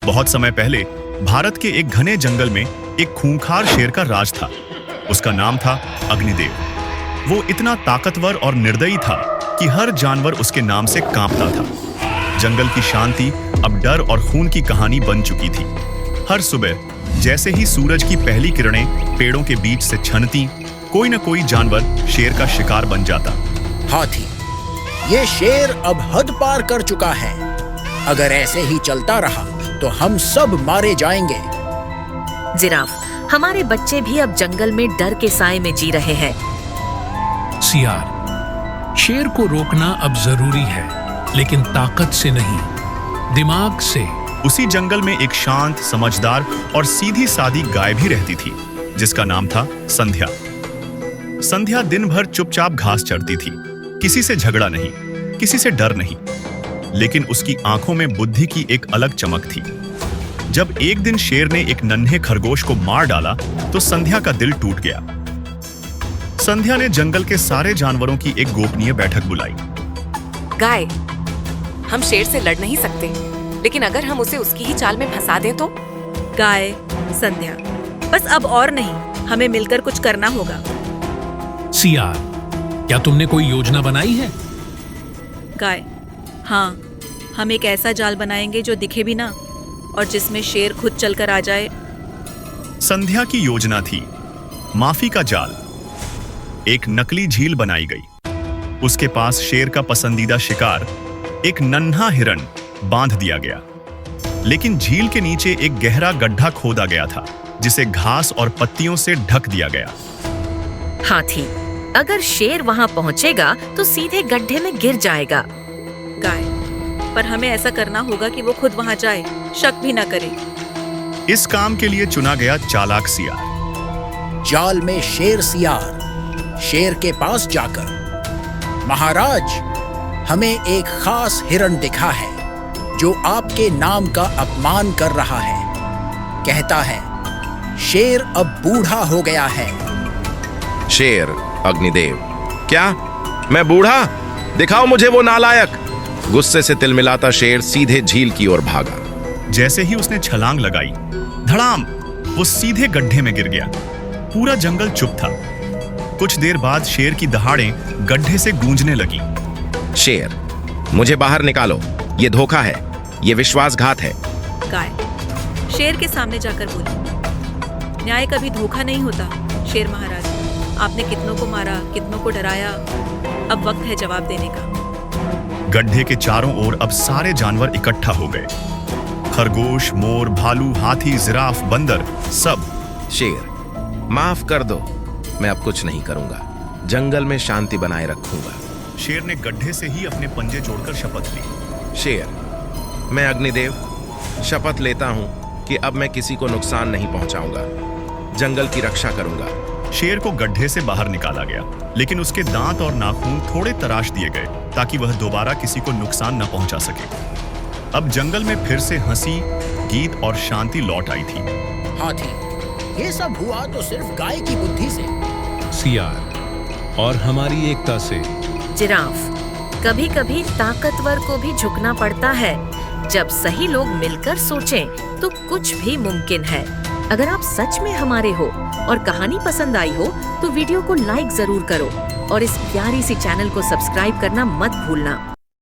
बहुत समय पहले भारत के एक घने जंगल में एक खूंखार शेर का राज था। उसका नाम था अग्निदेव। वो इतना ताकतवर और निर्दयी था कि हर जानवर उसके नाम से कांपता था। जंगल की शांति अब डर और खून की कहानी बन चुकी थी। हर सुबह जैसे ही सूरज की पहली किरणें पेड़ों के बीच से छनती, कोई न कोई जानवर शेर का शिकार बन जाता। हाथी, ये शेर अब हद पार कर चुका है। अगर ऐसे ही चलता रहा तो हम सब मारे जाएंगे। जिराफ, हमारे बच्चे भी अब जंगल में डर के साए में जी रहे हैं। सियार, शेर को रोकना अब जरूरी है, लेकिन ताकत से नहीं, दिमाग से। उसी जंगल में एक शांत, समझदार और सीधी सादी गाय भी रहती थी, जिसका नाम था संध्या। संध्या दिन भर चुपचाप घास चरती थी, किसी से झगड़ा नहीं, किसी से डर नहीं, लेकिन उसकी आंखों में बुद्धि की एक अलग चमक थी। जब एक दिन शेर ने एक नन्हे खरगोश को मार डाला तो संध्या का दिल टूट गया। संध्या ने जंगल के सारे जानवरों की एक गोपनीय बैठक बुलाई। गाय, हम शेर से लड़ नहीं सकते, लेकिन अगर हम उसे उसकी ही चाल में फंसा दें तो? गाय, संध्या, बस अब और नहीं, हमें मिलकर कुछ करना होगा। सियार, क्या तुमने कोई योजना बनाई है? गाय, हाँ, हम एक ऐसा जाल बनाएंगे जो दिखे भी ना और जिसमें शेर खुद चलकर आ जाए। संध्या की योजना थी माफी का जाल। एक नकली झील बनाई गई। उसके पास शेर का पसंदीदा शिकार, एक नन्हा हिरन, बांध दिया गया। लेकिन झील के नीचे एक गहरा गड्ढा खोदा गया था, जिसे घास और पत्तियों से ढक दिया गया। हाथी, अगर शेर वहां पहुंचेगा तो सीधे गड्ढे में गिर जाएगा। गाय, पर हमें ऐसा करना होगा कि वो खुद वहां जाए, शक भी ना करे। इस काम के लिए चुना गया चालाक सियार। जाल में शेर सियार शेर के पास जाकर, महाराज, हमें एक खास हिरन दिखा है जो आपके नाम का अपमान कर रहा है। कहता है शेर अब बूढ़ा हो गया है। शेर, अग्निदेव, क्या मैं बूढ़ा? दिखाओ मुझे वो नालायक। गुस्से से तिलमिलाता शेर सीधे झील की ओर भागा। जैसे ही उसने छलांग लगाई, धड़ाम, वो सीधे गड्ढे में गिर गया। पूरा जंगल चुप था। कुछ देर बाद शेर की दहाड़ें गड्ढे से गूंजने लगी। शेर, मुझे बाहर निकालो। ये धोखा है, ये विश्वासघात है। गाय, शेर के सामने जाकर बोली, न्याय कभी धोखा नहीं होता। शेर महाराज, आपने कितनों को मारा, कितनों को डराया, अब वक्त है जवाब देने का। गड्ढे के चारों ओर अब सारे जानवर इकट्ठा हो गए। खरगोश, मोर, भालू, हाथी, जिराफ, बंदर, सब। शेर, माफ कर दो, मैं अब कुछ नहीं करूंगा। जंगल में शांति बनाए रखूंगा। शेर ने गड्ढे से ही अपने पंजे जोड़कर शपथ ली। शेर, मैं अग्निदेव शपथ लेता हूं कि अब मैं किसी को नुकसान नहीं पहुंचाऊंगा, जंगल की रक्षा करूंगा। शेर को गड्ढे से बाहर निकाला गया, लेकिन उसके दांत और नाखून थोड़े तराश दिए गए ताकि वह दोबारा किसी को नुकसान न पहुंचा सके। अब जंगल में फिर से हंसी, गीत और शांति लौट आई थी। हाथी, ये सब हुआ तो सिर्फ गाय की बुद्धि से। सियार, और हमारी एकता से। जिराफ, कभी कभी ताकतवर को भी झुकना पड़ता है। जब सही लोग मिलकर सोचें तो कुछ भी मुमकिन है। अगर आप सच में हमारे हो और कहानी पसंद आई हो तो वीडियो को लाइक जरूर करो और इस प्यारी सी चैनल को सब्सक्राइब करना मत भूलना।